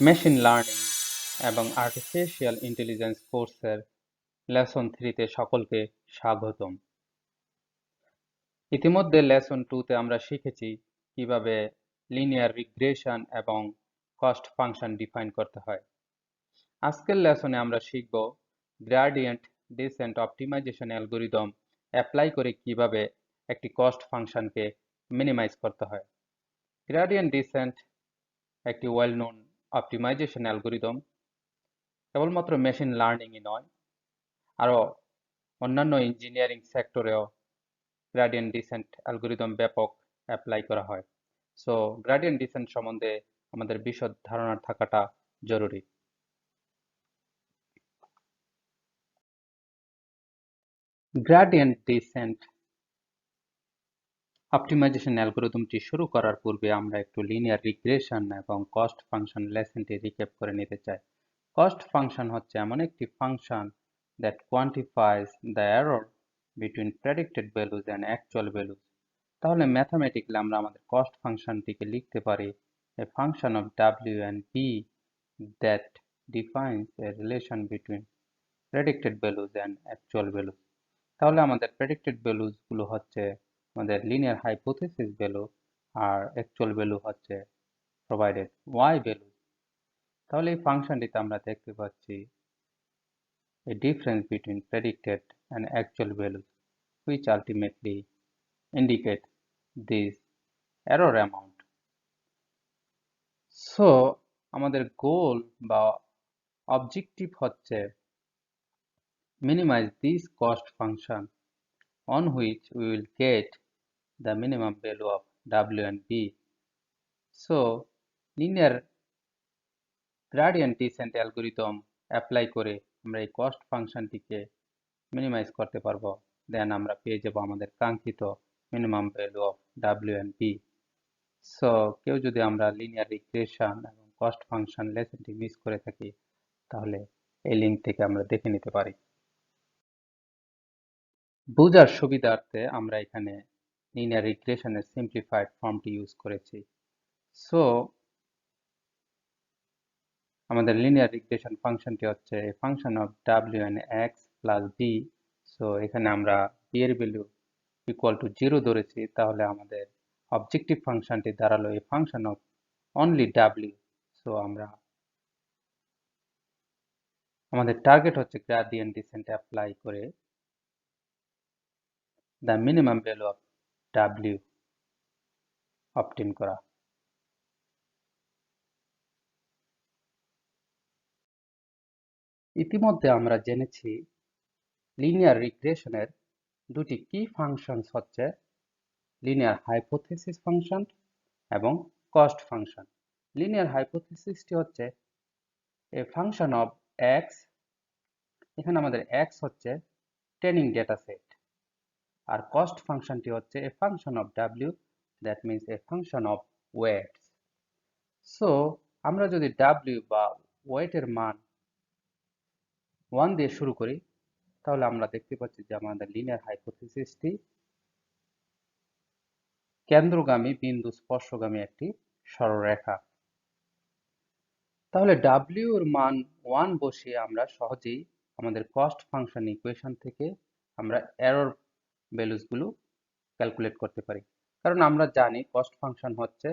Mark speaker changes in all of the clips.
Speaker 1: Machine learning এবং artificial intelligence কোর্সের lesson 3তে সকলকে স্বাগতম। ইতিমধ্যে লেসন 2তে আমরা শিখেছি কিভাবে লিনিয়ার রিগ্রেশন এবং কস্ট ফাংশন ডিফাইন করতে হয়। আজকের লেসনে আমরা শিখব gradient descent optimisation algorithm apply করে কিভাবে একটি কস্ট ফাংশনকে মিনিমাইজ করতে হয়। গ্রেডিয়েন্ট ডিসেন্ট একটি ওয়েল নোন অপটিমাইজেশন অ্যালগরিদম। কেবলমাত্র মেশিন লার্নিংই নয়, আরও অন্যান্য ইঞ্জিনিয়ারিং সেক্টরেও গ্রেডিয়েন্ট ডিসেন্ট অ্যালগরিদম ব্যাপক অ্যাপ্লাই করা হয়। সো গ্রেডিয়েন্ট ডিসেন্ট সম্বন্ধে আমাদের বিশদ ধারণা থাকাটা জরুরি। গ্রেডিয়েন্ট ডিসেন্ট অপটিমাইজেশন অ্যালগরিদমটি শুরু করার পূর্বে আমরা একটু লিনিয়ার রিগ্রেশন এবং কস্ট ফাংশন লেসনটি রিক্যাপ করে নিতে চাই। কস্ট ফাংশন হচ্ছে এমন একটি function that quantifies the error between predicted values and actual values. তাহলে ম্যাথমেটিক্যালি আমরা আমাদের কস্ট ফাংশনটিকে লিখতে পারি a function of w and b that defines a relation between predicted values and actual values. তাহলে আমাদের predicted values গুলো হচ্ছে আমাদের linear hypothesis value আর actual value হচ্ছে provided y value। তাহলে এই ফাংশনটিতে আমরা দেখতে পাচ্ছি a difference between predicted and actual values which ultimately indicate this error amount. So আমাদের গোল বা অবজেক্টিভ হচ্ছে minimize this cost function on which we will get the minimum value of w and b. So linear gradient descent algorithm apply করে আমরা এই cost ফাংশনটিকে minimise করতে পারবো। দেন আমরা পেয়ে যাব আমাদের কাঙ্ক্ষিত minimum value of w and b. So কেউ যদি আমরা লিনিয়ার রিগ্রেশন এবং কস্ট ফাংশন লেসনটি মিস করে থাকি তাহলে এই লিঙ্ক থেকে আমরা দেখে নিতে পারি। বোঝার সুবিধার্থে আমরা এখানে লিনিয়ার রিগ্রেশনের সিম্পলিফাইড ফর্মটি ইউজ করেছি। সো আমাদের লিনিয়ার রিগ্রেশন ফাংশনটি হচ্ছে function of w and x plus b। So এখানে আমরা b এর ভ্যালু ইকুয়াল টু 0 ধরেছি, তাহলে আমাদের অবজেক্টিভ ফাংশনটি দাঁড়ালো এই function of only w। So আমাদের টার্গেট হচ্ছে গ্রেডিয়েন্ট ডিসেন্ট অ্যাপ্লাই করে the minimum value of w obtain করা। ইতিমধ্যে আমরা জেনেছি লিনিয়ার রিগ্রেশনের দুটি কি ফাংশনস হচ্ছে লিনিয়ার হাইপোথেসিস ফাংশন এবং কস্ট ফাংশন। লিনিয়ার হাইপোথেসিসটি হচ্ছে এ ফাংশন অফ এক্স, এখানে আমাদের এক্স হচ্ছে ট্রেনিং ডেটা সেট, আর কস্ট ফাংশনটি হচ্ছে a function of W, that means a function of weights. So আমরা যদি ডাব্লিউ বা ওয়েটের মান 1 দিয়ে শুরু করি তাহলে আমরা দেখতে পাচ্ছি যে আমাদের লিনিয়ার হাইপোথেসিসটি কেন্দ্রগামী বিন্দু স্পর্শগামী একটি সরলরেখা। তাহলে w এর মান 1 বসিয়ে আমরা সহজেই আমাদের কস্ট ফাংশন ইকুয়েশন থেকে আমরা এরর ভ্যালুস গুলো ক্যালকুলেট করতে পারি, কারণ আমরা জানি কস্ট ফাংশন হচ্ছে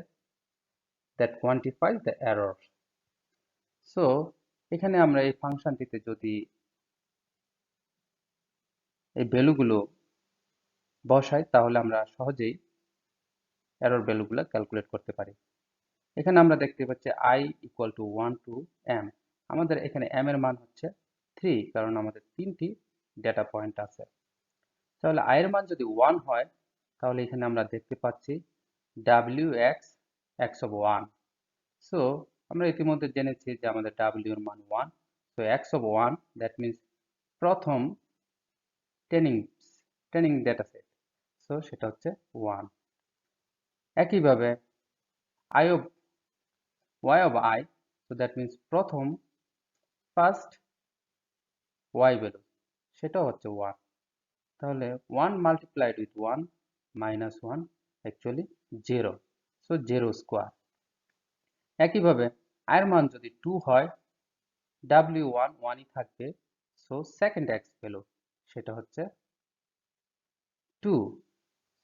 Speaker 1: that quantifies the error. So এখানে আমরা এই ফাংশনটিতে যদি এই ভ্যালুগুলো বসাই তাহলে আমরা সহজেই এরর ভ্যালুগুলো ক্যালকুলেট করতে পারি। এখানে আমরা দেখতে পাচ্ছি i equal to 1 to m। আমাদের এখানে m এর মান হচ্ছে 3, কারণ আমাদের 3টি ডেটা পয়েন্ট আছে। তাহলে i এর মান যদি 1 হয় তাহলে এখানে আমরা দেখতে পাচ্ছি wx x of 1। সো আমরা ইতিমধ্যে জেনেছি যে আমাদের w এর মান 1। So x of 1 that means প্রথম ট্রেনিং ডেটা সেট, সো সেটা হচ্ছে 1। একইভাবে y of I, so that means প্রথম ফার্স্ট y ভ্যালু সেটাও হচ্ছে 1। তাহলে 1 multiplied with 1 minus 1 actually 0, so 0 square. একইভাবে এর মান যদি 2 হয়, w1 1ই থাকবে, সো সেকেন্ড এক্স ভ্যালু সেটা হচ্ছে 2।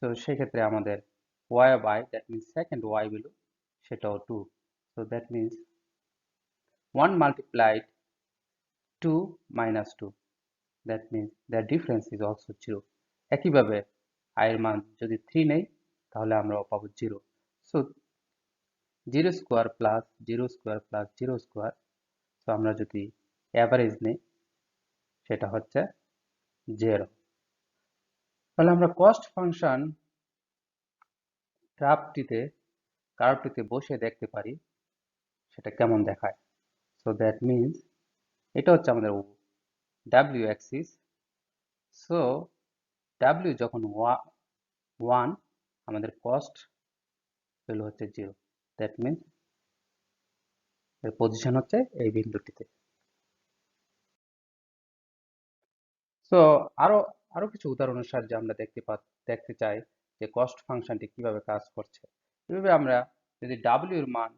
Speaker 1: তো সেক্ষেত্রে আমাদের y of I, that means second y value সেটাও 2। So that means 1 multiplied 2 minus 2, that means the difference is also 0। একইভাবে I এর মান যদি 3 নেই তাহলে আমরাও পাবো 0। So 0 square plus 0 square plus 0 square, তো আমরা যদি অ্যাভারেজ নিই সেটা হচ্ছে 0। তাহলে আমরা কস্ট ফাংশন কার্ভটিতে বসে দেখতে পারি সেটা কেমন দেখায়। সো দ্যাট মিনস এটা হচ্ছে আমাদের ডাব্লিউ অ্যাক্সিস। সো ডাব্লিউ যখন 1, আমাদের কস্ট ভ্যালু হচ্ছে 0। দ্যাট মিনস এর পজিশন হচ্ছে এই বিন্দুটিতে। সো আরো আরো কিছু উদাহরণের সাহায্যে আমরা দেখতে চাই যে কস্ট ফাংশনটি কিভাবে কাজ করছে। এভাবে আমরা যদি ডাব্লিউ এর মান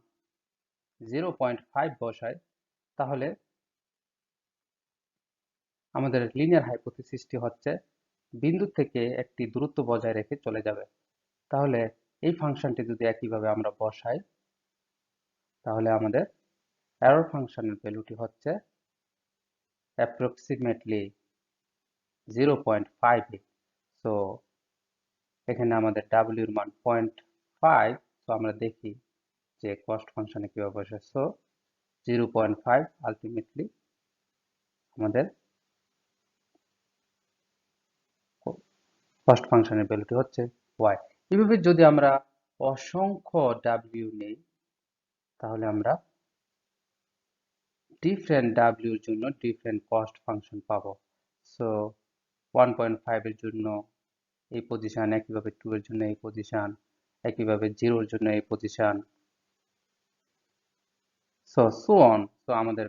Speaker 1: 0.5 বসাই তাহলে আমাদের লিনিয়ার হাইপোথিসিসটি হচ্ছে বিন্দু থেকে একটি দূরত্ব বজায় রেখে চলে যাবে। তাহলে এই ফাংশনটি যদি একইভাবে আমরা বসাই তাহলে আমাদের এরর ফাংশনের ভ্যালুটি হচ্ছে অ্যাপ্রক্সিমেটলি 0.5। সো এখানে আমাদের ডাব্লিউ এর মান 0.5। সো আমরা দেখি যে কস্ট ফাংশনে কিভাবে বসে। সো 0.5 আলটিমেটলি আমাদের কস্ট ফাংশনের ভ্যালুটি হচ্ছে y। এভাবে যদি আমরা অসংখ্য ডাব্লিউ নেই তাহলে আমরা ডিফারেন্ট ডাব্লিউ এর জন্য ডিফারেন্ট কস্ট ফাংশন পাবো। সো 1.5 এর জন্য এই পজিশন, একইভাবে 2 এর জন্য এই পজিশন, একইভাবে 0 এর জন্য এই পজিশন, সো অন। সো আমাদের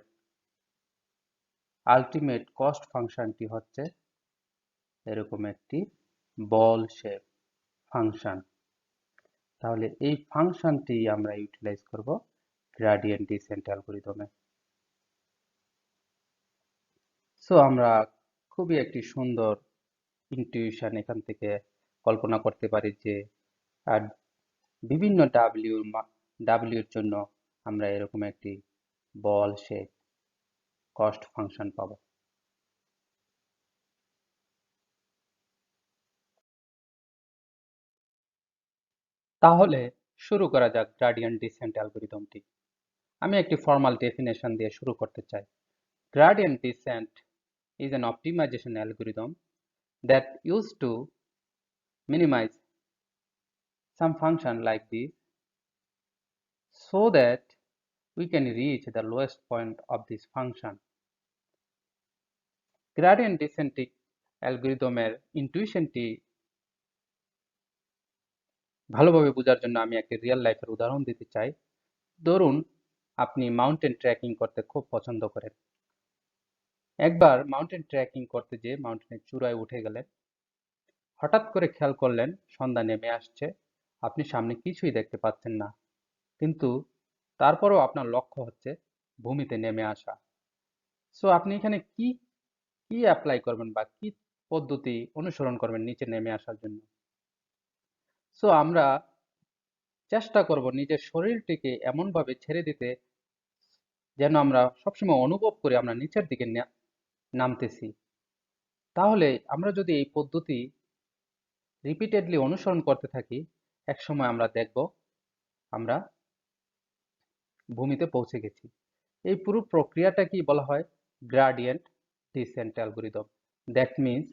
Speaker 1: আলটিমেট কস্ট ফাংশনটি হচ্ছে এরকম একটি বল শেপ ফাংশন। তাহলে এই ফাংশনটি আমরা ইউটিলাইজ করব গ্রেডিয়েন্ট ডিসেন্ট অ্যালগরিদমে। সো আমরা খুবই একটি সুন্দর ইনটিউশন এখান থেকে কল্পনা করতে পারি যে আর বিভিন্ন ডাব্লিউর জন্য আমরা এরকম একটি বল শেপ কস্ট ফাংশন পাবো। তাহলে শুরু করা যাক গ্রেডিয়েন্ট ডিসেন্ট অ্যালগরিদমটি। আমি একটি ফর্মাল ডেফিনেশন দিয়ে শুরু করতে চাই। Gradient descent is an optimization algorithm that used to minimize some function like this so that we can reach the lowest point of this function. Gradient descent অ্যালগরিদমের ইনটিউশনটি ভালোভাবে বোঝার জন্য আমি একটি রিয়েল লাইফের উদাহরণ দিতে চাই। ধরুন আপনি মাউন্টেন ট্রেকিং করতে খুব পছন্দ করেন। একবার মাউন্টেন ট্রেকিং করতে যেয়ে মাউন্টেনের চূড়ায় উঠে গেলেন। হঠাৎ করে খেয়াল করলেন সন্ধ্যা নেমে আসছে, আপনি সামনে কিছুই দেখতে পাচ্ছেন না, কিন্তু তারপরেও আপনার লক্ষ্য হচ্ছে ভূমিতে নেমে আসা। সো আপনি এখানে কি কি অ্যাপ্লাই করবেন বা কি পদ্ধতি অনুসরণ করবেন নিচে নেমে আসার জন্য? সো আমরা চেষ্টা করব নিজের শরীরটিকে এমনভাবে ছেড়ে দিতে যেন আমরা সবসময় অনুভব করি আমরা নিচের দিকে নামতেছি। তাহলে আমরা যদি এই পদ্ধতি রিপিটেডলি অনুসরণ করতে থাকি, একসময় আমরা দেখব আমরা ভূমিতে পৌঁছে গেছি। এই পুরো প্রক্রিয়াটাকেই বলা হয় gradient descent algorithm. That means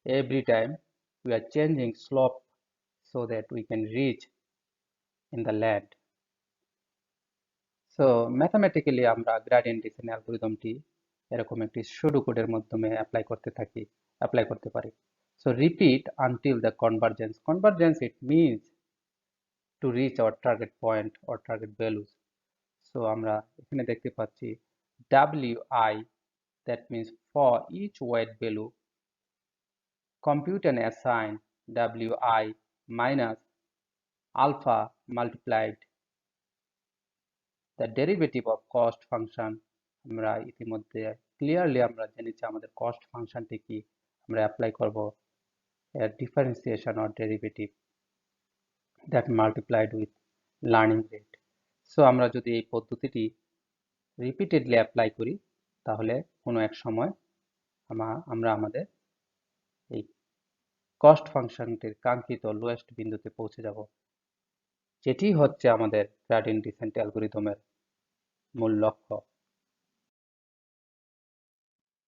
Speaker 1: every time we are changing slope so that we can reach in the land. So mathematically আমরা gradient descent অ্যালগরিদমটি এরকম একটি pseudo কোডের মাধ্যমে অ্যাপ্লাই করতে পারি। So repeat until the convergence. Convergence it means to reach our target point or target values. So আমরা এখানে দেখতে পাচ্ছি wi, that means for each weight value compute and assign wi minus alpha multiplied the derivative of cost function. আমরা ইতিমধ্যে clearly আমরা জেনেছি আমাদের cost ফাংশনটি কি। আমরা অ্যাপ্লাই করব এর differentiation or derivative that multiplied with learning rate. So আমরা যদি এই পদ্ধতিটি রিপিটেডলি অ্যাপ্লাই করি তাহলে কোনো এক সময় আমরা আমাদের এই কস্ট ফাংশনটির কাঙ্ক্ষিত লোয়েস্ট বিন্দুতে পৌঁছে যাব, যেটি হচ্ছে আমাদের গ্রেডিয়েন্ট ডিসেন্ট অ্যালগরিদমের মূল লক্ষ্য।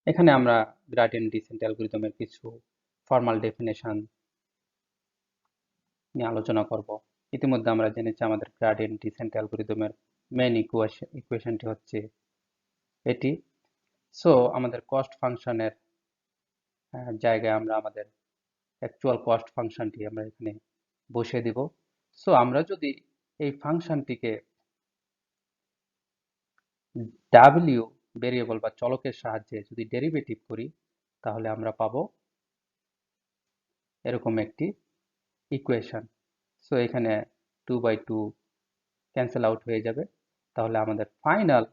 Speaker 1: এখানে আমরা গ্রেডিয়েন্ট ডিসেন্ট অ্যালগরিদমের কিছু ফর্মাল ডেফিনেশন নিয়ে আলোচনা করব। ইতিমধ্যে আমরা জেনেছি আমাদের গ্রেডিয়েন্ট ডিসেন্ট অ্যালগরিদমের মেইন ইকুয়েশনটি হচ্ছে এটি। সো আমাদের কস্ট ফাংশনের জায়গায় আমরা আমাদের অ্যাকচুয়াল কস্ট ফাংশনটি আমরা এখানে বসিয়ে দিব। সো আমরা যদি এই ফাংশনটিকে ডাব্লিউ ভেরিয়েবল বা চলকের সাহায্যে যদি ডেরিভেটিভ করি তাহলে আমরা পাবো এরকম একটি ইকুয়েশন। সো এখানে 2/2 ক্যান্সেল আউট হয়ে যাবে, তাহলে আমাদের ফাইনাল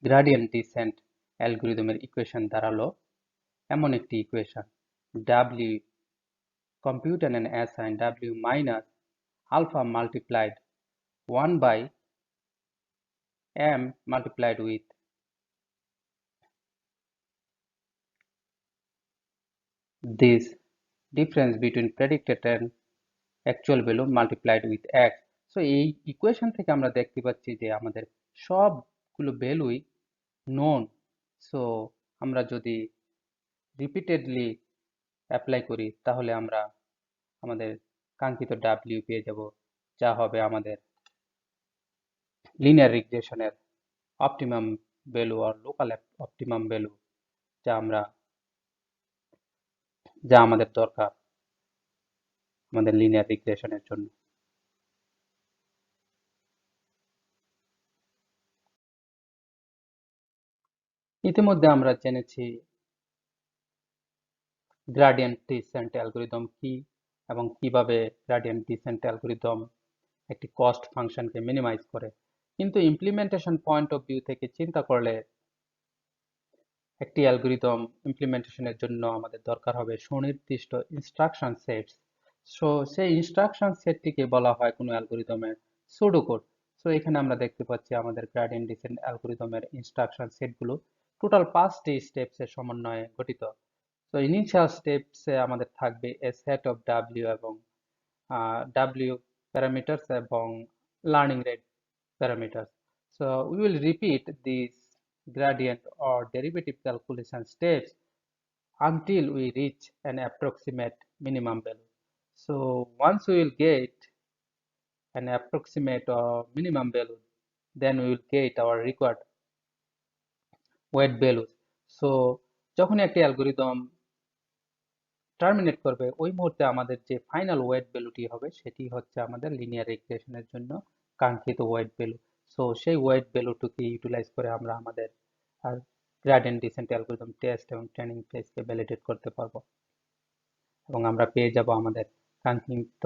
Speaker 1: গ্রেডিয়েন্ট ডিসেন্ট অ্যালগরিদমের ইকুয়েশন দাঁড়ালো এমন একটি equation, W compute and assign W minus alpha multiplied 1/m multiplied with this difference between predicted and actual value multiplied with x. So এই ইকুয়েশন থেকে আমরা দেখতে পাচ্ছি যে আমাদের সবগুলো ভ্যালুই নোন। সো আমরা যদি রিপিটেডলি অ্যাপ্লাই করি তাহলে আমরা আমাদের কাঙ্ক্ষিত ডাব্লিউ পেয়ে যাব, যা হবে আমাদের লিনিয়ার রিগ্রেশনের অপটিমাম ভ্যালু আর লোকাল অপটিমাম ভ্যালু, যা আমাদের দরকার আমাদের লিনিয়ার রিগ্রেশনের জন্য। ইতিমধ্যে আমরা জেনেছি গ্রেডিয়েন্ট ডিসেন্ট অ্যালগরিদম কি এবং কিভাবে গ্রেডিয়েন্ট ডিসেন্ট অ্যালগরিদম একটি কস্ট ফাংশনকে মিনিমাইজ করে। কিন্তু ইমপ্লিমেন্টেশন পয়েন্ট অফ ভিউ থেকে চিন্তা করলে একটি অ্যালগরিদম ইমপ্লিমেন্টেশনের জন্য আমাদের দরকার হবে সুনির্দিষ্ট ইনস্ট্রাকশন সেটস। সো সেই ইনস্ট্রাকশন সেটটিকে বলা হয় কোনো অ্যালগরিদমের সুডোকোড। সো এখানে আমরা দেখতে পাচ্ছি আমাদের গ্রেডিয়েন্ট ডিসেন্ট অ্যালগরিদমের ইনস্ট্রাকশন সেটগুলো টোটাল 5টি স্টেপসের সমন্বয়ে গঠিত। তো ইনিশিয়াল স্টেপসে আমাদের থাকবে এ সেট অফ ডাব্লিউ এবং ডাব্লিউ প্যারামিটার্স এবং learning rate parameters. So we will repeat these gradient or derivative calculation steps until we reach an approximate minimum value. So once we will get an approximate or minimum value, then we will get our required weight values. So যখন একটি algorithm terminate করবে ওই মুহূর্তে আমাদের যে final wait ভ্যালুটি হবে সেটি হচ্ছে আমাদের লিনিয়ার রিগ্রেশনের জন্য কাঙ্ক্ষিত ওয়েট ভ্যালু। সো সেই ওয়েট ভ্যালুটিকে ইউটিলাইজ করে আমরা আমাদের গ্রেডিয়েন্ট ডিসেন্ট অ্যালগরিদম টেস্ট এবং ট্রেনিং ফেজকে ভ্যালিডেট করতে পারবো এবং আমরা পেয়ে যাব আমাদের কাঙ্ক্ষিত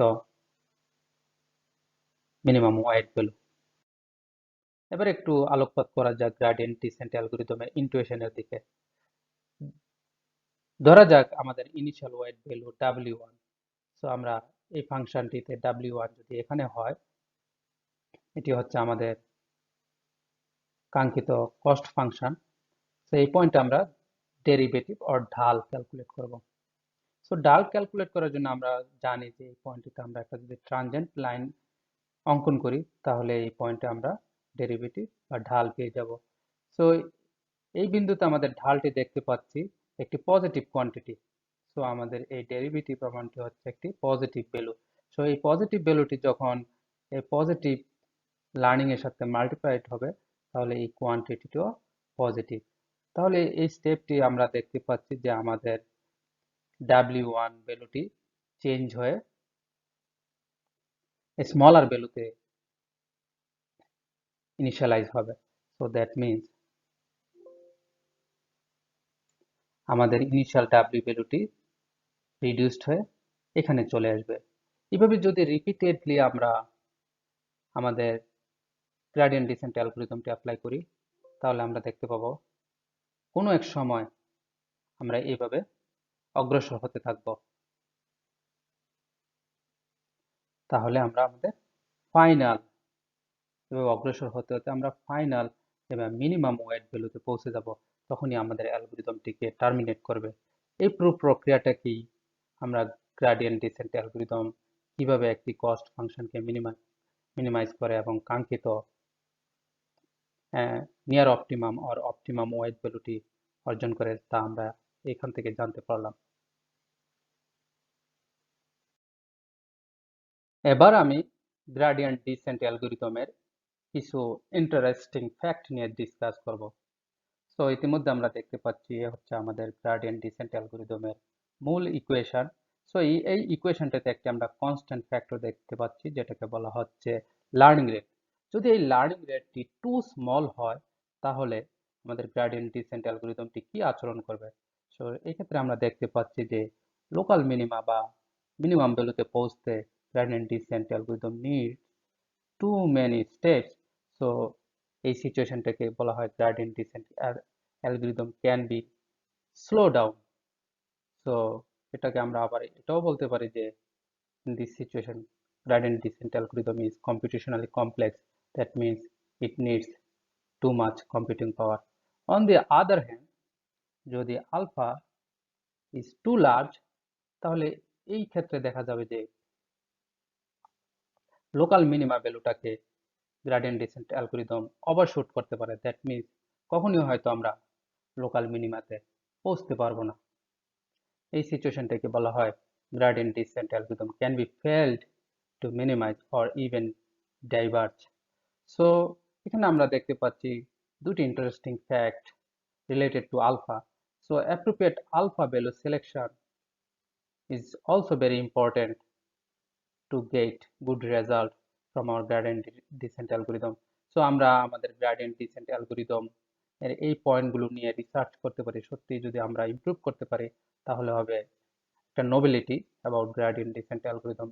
Speaker 1: মিনিমাম ওয়েট ভ্যালু। এবার একটু আলোকপাত করা যাক গ্রেডিয়েন্ট ডিসেন্ট অ্যালগরিদমের ইন্টুইশনের দিকে। ধরা যাক আমাদের initial wait value W1। So আমরা এই ফাংশনটিতে W1 যদি এখানে হয়, এটি হচ্ছে আমাদের কাঙ্ক্ষিত কস্ট ফাংশন। সো এই পয়েন্টে আমরা ডেরিভেটিভ অর ঢাল ক্যালকুলেট করব। সো ঢাল ক্যালকুলেট করার জন্য আমরা জানি যে এই পয়েন্টটিতে আমরা একটা যদি ট্রানজেন্ট লাইন অঙ্কন করি তাহলে এই পয়েন্টে আমরা ডেরিভেটিভ বা ঢাল পেয়ে যাব। সো এই বিন্দুতে আমাদের ঢালটি দেখতে পাচ্ছি একটি পজিটিভ কোয়ান্টিটি। সো আমাদের এই ডেরিভেটিভ অ্যামাউন্টটি হচ্ছে একটি পজিটিভ ভ্যালু। সো এই পজিটিভ ভ্যালুটি যখন এই পজিটিভ লার্নিং এর সাথে মাল্টিপ্লাইড হবে তাহলে এই কোয়ান্টিটিটিও পজিটিভ। তাহলে এই স্টেপটি আমরা দেখতে পাচ্ছি যে আমাদের W1 ভ্যালুটি চেঞ্জ হয়ে স্মলার ভ্যালুতে ইনিশিয়ালাইজ হবে। সো দ্যাট মিনস আমাদের ইনিশিয়াল W ভ্যালুটি রিডিউসড হয়ে এখানে চলে আসবে। এভাবে যদি রিপিটেডলি আমরা আমাদের গ্রেডিয়েন্ট ডিসেন্ট অ্যালগরিদমটি অ্যাপ্লাই করি, তাহলে আমরা দেখতে পাবো কোনো এক সময় আমরা এইভাবে অগ্রসর হতে থাকব। তাহলে আমরা আমাদের ফাইনাল এভাবে অগ্রসর হতে হতে আমরা ফাইনাল এবং মিনিমাম ওয়েট ভ্যালুতে পৌঁছে যাব, তখনই আমাদের অ্যালগরিদমটিকে টার্মিনেট করবে। এই পুরো প্রক্রিয়াটা কি, আমরা গ্রেডিয়েন্ট ডিসেন্ট অ্যালগরিদম কিভাবে একটি কস্ট ফাংশনকে মিনিমাইজ করে এবং কাঙ্ক্ষিত near optimum or optimum weight ভ্যালুটি অর্জন করে, তা আমরা এখান থেকে জানতে পারলাম। এবার আমি গ্রেডিয়েন্ট ডিসেন্ট অ্যালগরিদমের কিছু ইন্টারেস্টিং ফ্যাক্ট নিয়ে ডিসকাস করব। তো ইতিমধ্যে আমরা দেখতে পাচ্ছি এ হচ্ছে আমাদের গ্রেডিয়েন্ট ডিসেন্ট অ্যালগরিদমের মূল ইকুয়েশন। সো এই ইকুয়েশনটাতে একটি আমরা কনস্ট্যান্ট ফ্যাক্টর দেখতে পাচ্ছি, যেটাকে বলা হচ্ছে লার্নিং রেট। যদি এই লার্নিং রেটটি টু স্মল হয়, তাহলে আমাদের গ্রেডিয়েন্ট ডিসেন্ট অ্যালগরিদমটি কি আচরণ করবে। সো এক্ষেত্রে আমরা দেখতে পাচ্ছি যে লোকাল মিনিমা বা মিনিমাম ভ্যালুতে পৌঁছতে gradient descent algorithm need to many steps. So এই সিচুয়েশনটাকে বলা হয় gradient descent algorithm can be slow down. So এটাকে আমরা আবার এটাও বলতে পারি যে in this situation gradient descent algorithm is computationally complex, that means it needs too much computing power. On the other hand, যদি alpha is too large, তাহলে এই ক্ষেত্রে দেখা যাবে যে লোকাল মিনিমা ভ্যালুটাকে গ্রেডিয়েন্ট ডিসেন্ট অ্যালগরিদম ওভারশুট করতে পারে। দ্যাট মিনস কখনই হয়তো আমরা লোকাল মিনিমাতে পৌঁছতে পারবো না। এই সিচুয়েশনটাকে বলা হয় gradient descent algorithm can be failed to minimise or even diverge. So এখানে আমরা দেখতে পাচ্ছি দুটি interesting fact related to alpha. So appropriate alpha value selection is also very important to get good result from our gradient descent algorithm. So আমরা আমাদের gradient descent algorithm এর এই পয়েন্টগুলো নিয়ে রিসার্চ করতে পারি। সত্যি যদি আমরা ইমপ্রুভ করতে পারি, তাহলে হবে একটা novelty about gradient descent algorithm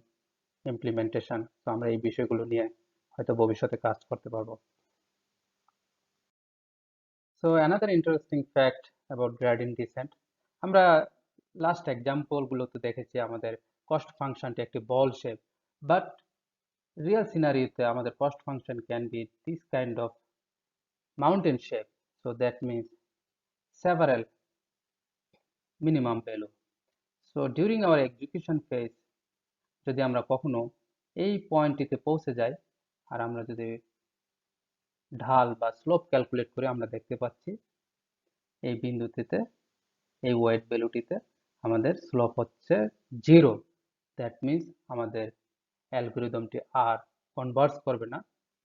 Speaker 1: implementation. তো আমরা এই বিষয়গুলো নিয়ে হয়তো ভবিষ্যতে কাজ করতে পারবো। So another interesting fact about gradient descent, আমরা লাস্ট এক্সাম্পলগুলোতে দেখেছি আমাদের কস্ট ফাংশনটি একটি বল শেপ, বাট রিয়েল সিনারিওতে আমাদের cost function can be this kind of mountain shape. So that means several minimum value. So during our execution phase, যদি আমরা কখনো এই পয়েন্টটিতে পৌঁছে যাই আর আমরা যদি ঢাল বা স্লোপ ক্যালকুলেট করি, আমরা দেখতে পাচ্ছি এই বিন্দুটিতে এই ওয়েট ভ্যালুটিতে আমাদের স্লোপ হচ্ছে 0। দ্যাট মিনস আমাদের অ্যালগরিদমটি আর কনভার্জ করবে না।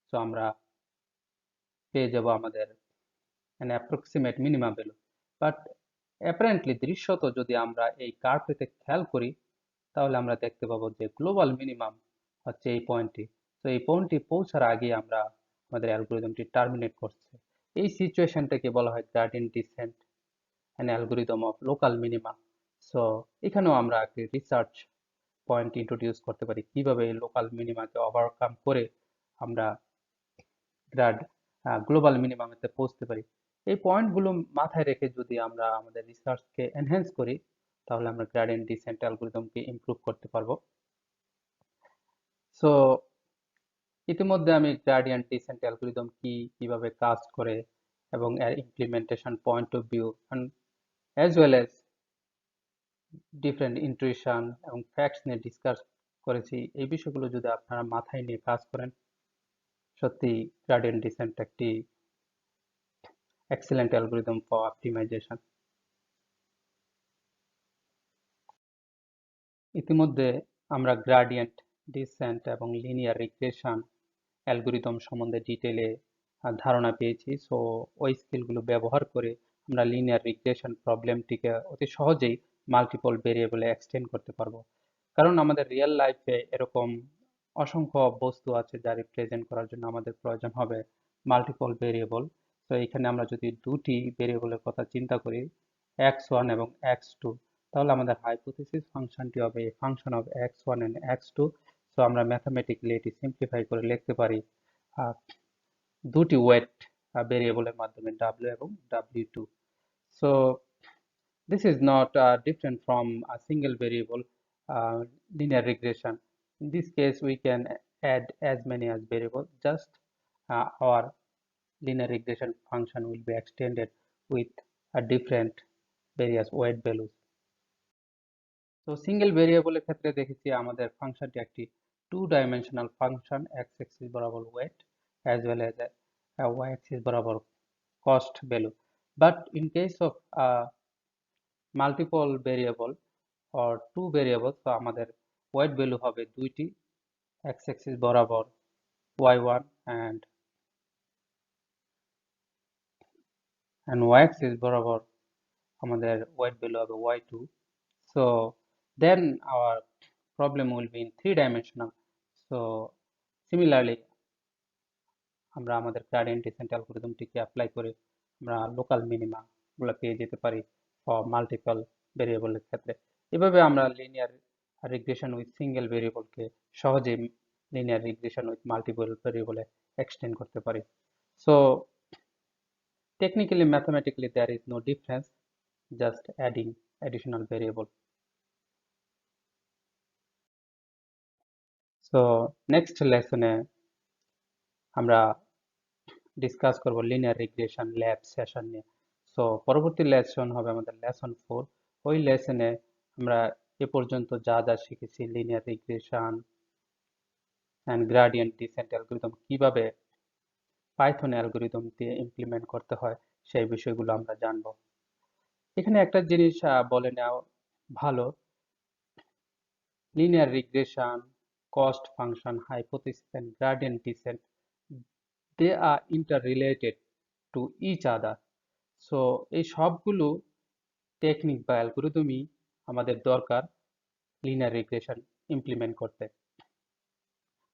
Speaker 1: সো আমরা পেয়ে যাব আমাদের approximate minimum value. But apparently দৃশ্যত যদি আমরা এই কার্ভটিতে খেয়াল করি, তাহলে আমরা দেখতে পাবো যে গ্লোবাল মিনিমাম হচ্ছে এই পয়েন্টটি। তো এই পয়েন্টটি পৌঁছার আগে আমরা আমাদের অ্যালগরিদমটি টার্মিনেট করছে। এই সিচুয়েশনটাকে বলা হয় gradient descent an algorithm of local minima. So এখানেও আমরা একটি রিসার্চ পয়েন্ট ইন্ট্রোডিউস করতে পারি, কিভাবে লোকাল মিনিমাকে ওভারকাম করে আমরা গ্লোবাল মিনিমামেতে পৌঁছতে পারি। এই পয়েন্টগুলো মাথায় রেখে যদি আমরা আমাদের রিসার্চকে এনহ্যান্স করি, তাহলে আমরা গ্রেডিয়েন্ট ডিসেন্ট অ্যালগরিদমকে ইমপ্রুভ করতে পারবো। সো ইতিমধ্যে আমি গ্রেডিয়েন্ট ডিসেন্ট অ্যালগরিদম কি, কিভাবে কাজ করে এবং এর implementation point of view as well as different intuition এবং ফ্যাক্টস নিয়ে ডিসকাস করেছি। এই বিষয়গুলো যদি আপনারা মাথায় নিয়ে কাজ করেন, সত্যি গ্রেডিয়েন্ট ডিসেন্ট একটি এক্সেলেন্ট অ্যালগরিদম ফর অপটিমাইজেশন। ইতিমধ্যে আমরা গ্রেডিয়েন্ট ডিসেন্ট এবং লিনিয়ার রিগ্রেশন অ্যালগরিদম সম্বন্ধে ডিটেলে ধারণা পেয়েছি। সো ওই স্কিলগুলো ব্যবহার করে আমরা লিনিয়ার রিগ্রেশন প্রবলেমটিকে অতি সহজেই মাল্টিপল ভেরিয়েবলে এক্সটেন্ড করতে পারবো। কারণ আমাদের রিয়েল লাইফে এরকম অসংখ্য বস্তু আছে যা রিপ্রেজেন্ট করার জন্য আমাদের প্রয়োজন হবে মাল্টিপল ভেরিয়েবল। তো এখানে আমরা যদি দুটি ভেরিয়েবলের কথা চিন্তা করি, x1 এবং x2, তাহলে আমাদের হাইপোথিসিস ফাংশনটি হবে a function of x1 and x2। So আমরা ম্যাথমেটিক্যালি এটি সিম্পলিফাই করে লিখতে পারি দুটি ওয়েট ভেরিয়েবলের মাধ্যমে w এবং w2. So this is not different from a single variable linear regression. In this case, we can add as many as variables. Just our linear regression function will be extended with a different various weight values. তো single ভেরিয়েবলের ক্ষেত্রে দেখেছি আমাদের ফাংশনটি একটি two dimensional function, x axis বরাবর weight as well as y axis বরাবর cost value. But in case of multiple variable or two variables, তো আমাদের weight value হবে দুইটি, x axis বরাবর y1 and y axis বরাবর আমাদের weight value হবে y2. So then our problem will be in three dimensional. So similarly আমরা আমাদের গ্রেডিয়েন্ট ডিসেন্ট অ্যালগরিদমটিকে অ্যাপ্লাই করে আমরা লোকাল মিনিমা গুলো পেয়ে যেতে পারি মাল্টিপল ভেরিয়েবলের ক্ষেত্রে। এভাবে আমরা লিনিয়ার রিগ্রেশন উইথ সিঙ্গেল ভেরিয়েবলকে সহজেই লিনিয়ার রিগ্রেশন উইথ মাল্টিপল ভেরিয়েবলে এক্সটেন্ড করতে পারি। So technically mathematically there is no difference, just adding additional variable. So next lesson এ আমরা ডিসকাস করব লিনিয়ার রিগ্রেশন ল্যাব সেশন নিয়ে। সো পরবর্তী লেসন হবে আমাদের লেসন 4। ওই লেসনে আমরা এ পর্যন্ত যা যা শিখেছি linear regression and gradient descent algorithm কিভাবে পাইথন অ্যালগরিদম দিয়ে ইমপ্লিমেন্ট করতে হয় সেই বিষয়গুলো আমরা জানব। এখানে একটা জিনিস বলে নেওয়া ভালো, linear regression, cost function, hypothesis and gradient descent, they are interrelated to each other. So এই সবগুলো টেকনিক বা অ্যালগরিদমই আমাদের দরকার লিনিয়ার রিগ্রেশন ইমপ্লিমেন্ট করতে।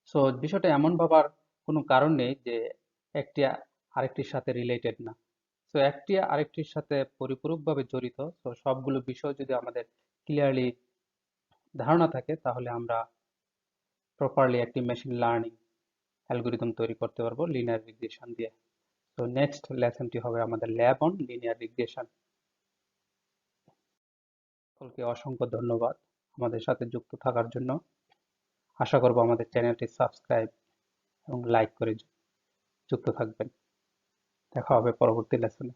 Speaker 1: সো বিষয়টা এমন ভাবার কোনো কারণ নেই যে একটি আরেকটির সাথে রিলেটেড না। সো একটি আরেকটির সাথে পরিপূরকভাবে জড়িত। সো সবগুলো বিষয় যদি আমাদের ক্লিয়ারলি ধারণা থাকে তাহলে আমরা প্রপারলি একটি মেশিন লার্নিং অ্যালগরিদম তৈরি করতে পারবো লিনিয়ার রিগ্রেশন দিয়ে। তো নেক্সট লেসনটি হবে আমাদের ল্যাব অন লিনিয়ার রিগ্রেশন। সকলকে অসংখ্য ধন্যবাদ আমাদের সাথে যুক্ত থাকার জন্য। আশা করব আমাদের চ্যানেলটি সাবস্ক্রাইব এবং লাইক করে যুক্ত থাকবেন। দেখা হবে পরবর্তী লেসনে।